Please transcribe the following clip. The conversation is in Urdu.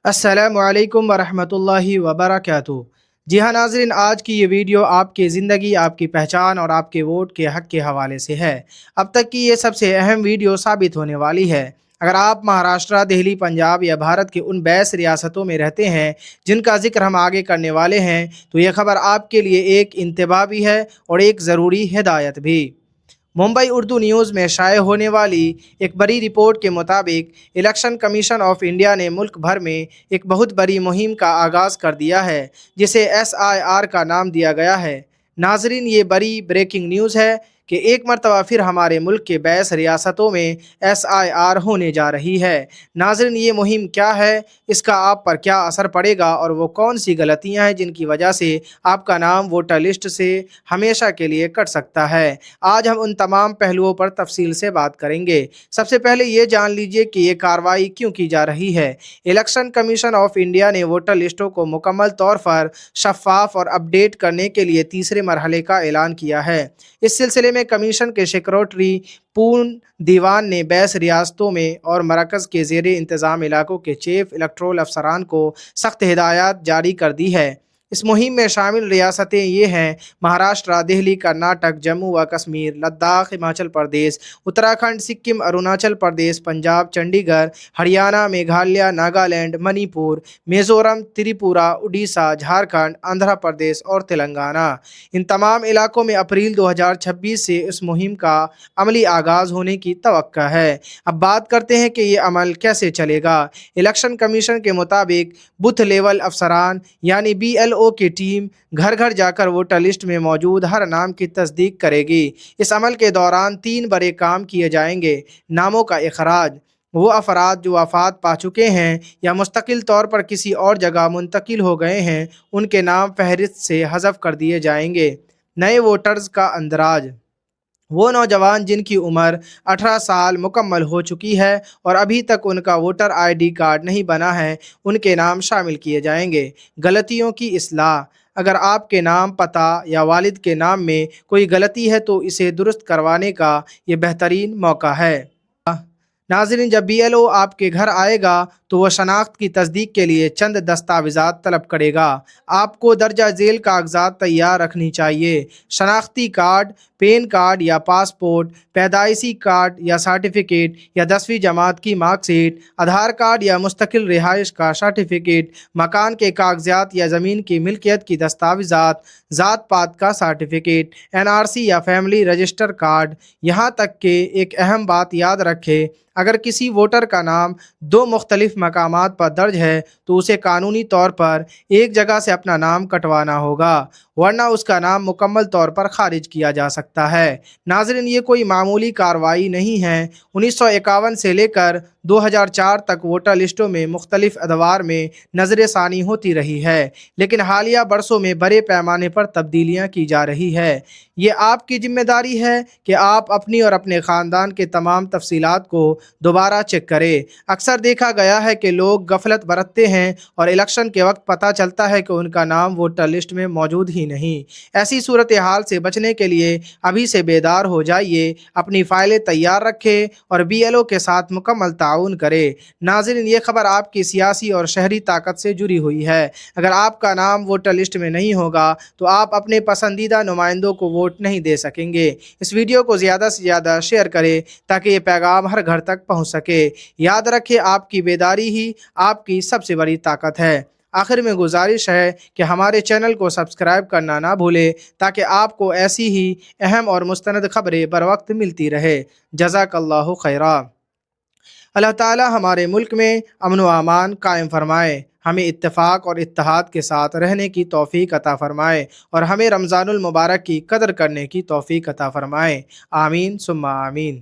السلام علیکم ورحمۃ اللہ وبرکاتہ۔ جی ہاں ناظرین، آج کی یہ ویڈیو آپ کی زندگی، آپ کی پہچان اور آپ کے ووٹ کے حق کے حوالے سے ہے۔ اب تک کی یہ سب سے اہم ویڈیو ثابت ہونے والی ہے۔ اگر آپ مہاراشٹر، دہلی، پنجاب یا بھارت کے ان 22 ریاستوں میں رہتے ہیں جن کا ذکر ہم آگے کرنے والے ہیں، تو یہ خبر آپ کے لیے ایک انتباہ بھی ہے اور ایک ضروری ہدایت بھی۔ ممبئی اردو نیوز میں شائع ہونے والی ایک بڑی رپورٹ کے مطابق الیکشن کمیشن آف انڈیا نے ملک بھر میں ایک بہت بڑی مہم کا آغاز کر دیا ہے جسے SIR کا نام دیا گیا ہے۔ ناظرین، یہ بڑی بریکنگ نیوز ہے کہ ایک مرتبہ پھر ہمارے ملک کے 22 ریاستوں میں SIR ہونے جا رہی ہے۔ ناظرین، یہ مہم کیا ہے، اس کا آپ پر کیا اثر پڑے گا اور وہ کون سی غلطیاں ہیں جن کی وجہ سے آپ کا نام ووٹر لسٹ سے ہمیشہ کے لیے کٹ سکتا ہے، آج ہم ان تمام پہلوؤں پر تفصیل سے بات کریں گے۔ سب سے پہلے یہ جان لیجئے کہ یہ کارروائی کیوں کی جا رہی ہے۔ الیکشن کمیشن آف انڈیا نے ووٹر لسٹوں کو مکمل طور پر شفاف اور اپ ڈیٹ کرنے کے لیے تیسرے مرحلے کا اعلان کیا ہے۔ اس سلسلے میں کمیشن کے سیکریٹری پون دیوان نے 22 ریاستوں میں اور مرکز کے زیر انتظام علاقوں کے چیف الیکٹورل افسران کو سخت ہدایات جاری کر دی ہے۔ اس مہم میں شامل ریاستیں یہ ہیں: مہاراشٹر، دہلی، کرناٹک، جموں و کشمیر، لداخ، ہماچل پردیش، اتراکھنڈ، سکم، اروناچل پردیش، پنجاب، چنڈی گڑھ، ہریانہ، میگھالیہ، ناگالینڈ، منی پور، میزورم، تریپورہ، اڈیشہ، جھارکھنڈ، آندھرا پردیش اور تلنگانہ۔ ان تمام علاقوں میں اپریل 2026 سے اس مہم کا عملی آغاز ہونے کی توقع ہے۔ اب بات کرتے ہیں کہ یہ عمل کیسے چلے گا۔ الیکشن کمیشن کے مطابق بوتھ لیول افسران یعنی BLO کی ٹیم گھر گھر جا کر ووٹر لسٹ میں موجود ہر نام کی تصدیق کرے گی۔ اس عمل کے دوران 3 بڑے کام کیے جائیں گے: ناموں کا اخراج: وہ افراد جو وفات پا چکے ہیں یا مستقل طور پر کسی اور جگہ منتقل ہو گئے ہیں، ان کے نام فہرست سے حذف کر دیے جائیں گے۔ نئے ووٹرز کا اندراج: وہ نوجوان جن کی عمر 18 سال مکمل ہو چکی ہے اور ابھی تک ان کا ووٹر ID کارڈ نہیں بنا ہے، ان کے نام شامل کیے جائیں گے۔ غلطیوں کی اصلاح: اگر آپ کے نام، پتہ یا والد کے نام میں کوئی غلطی ہے تو اسے درست کروانے کا یہ بہترین موقع ہے۔ ناظرین، جب BLO آپ کے گھر آئے گا تو وہ شناخت کی تصدیق کے لیے چند دستاویزات طلب کرے گا۔ آپ کو درجہ ذیل کاغذات تیار رکھنی چاہیے: شناختی کارڈ، پین کارڈ یا پاسپورٹ، پیدائشی کارڈ یا سرٹیفکیٹ یا 10ویں جماعت کی مارک شیٹ، آدھار کارڈ یا مستقل رہائش کا سرٹیفکیٹ، مکان کے کاغذات یا زمین کی ملکیت کی دستاویزات، ذات پات کا سرٹیفکیٹ، NRC یا فیملی رجسٹر کارڈ۔ یہاں تک کہ ایک اہم بات یاد رکھیں، اگر کسی ووٹر کا نام 2 مختلف مقامات پر درج ہے تو اسے قانونی طور پر ایک جگہ سے اپنا نام کٹوانا ہوگا، ورنہ اس کا نام مکمل طور پر خارج کیا جا سکتا ہے۔ ناظرین، یہ کوئی معمولی کارروائی نہیں ہے۔ 1951 سے لے کر 2004 تک ووٹر لسٹوں میں مختلف ادوار میں نظر ثانی ہوتی رہی ہے، لیکن حالیہ برسوں میں بڑے پیمانے پر تبدیلیاں کی جا رہی ہے۔ یہ آپ کی ذمہ داری ہے کہ آپ اپنی اور اپنے خاندان کے تمام تفصیلات کو دوبارہ چیک کریں۔ اکثر دیکھا گیا ہے کہ لوگ غفلت برتتے ہیں اور الیکشن کے وقت پتہ چلتا ہے کہ ان کا نام ووٹر لسٹ میں موجود ہی نہیں۔ ایسی صورتحال سے بچنے کے لیے ابھی سے بیدار ہو جائیے، اپنی فائلیں تیار رکھیں اور BLO کے ساتھ مکمل تعاون کریں۔ ناظرین، یہ خبر آپ کی سیاسی اور شہری طاقت سے جڑی ہوئی ہے۔ اگر آپ کا نام ووٹر لسٹ میں نہیں ہوگا تو آپ اپنے پسندیدہ نمائندوں کو ووٹ نہیں دے سکیں گے۔ اس ویڈیو کو زیادہ سے زیادہ شیئر کریں تاکہ یہ پیغام ہر گھر تک پہنچ سکے۔ یاد رکھیں، آپ کی بیداری ہی آپ کی سب سے بڑی طاقت ہے۔ آخر میں گزارش ہے کہ ہمارے چینل کو سبسکرائب کرنا نہ بھولیں تاکہ آپ کو ایسی ہی اہم اور مستند خبریں بر وقت ملتی رہے۔ جزاک اللہ خیرا۔ اللہ تعالی ہمارے ملک میں امن و امان قائم فرمائے، ہمیں اتفاق اور اتحاد کے ساتھ رہنے کی توفیق عطا فرمائے اور ہمیں رمضان المبارک کی قدر کرنے کی توفیق عطا فرمائے۔ آمین ثم آمین۔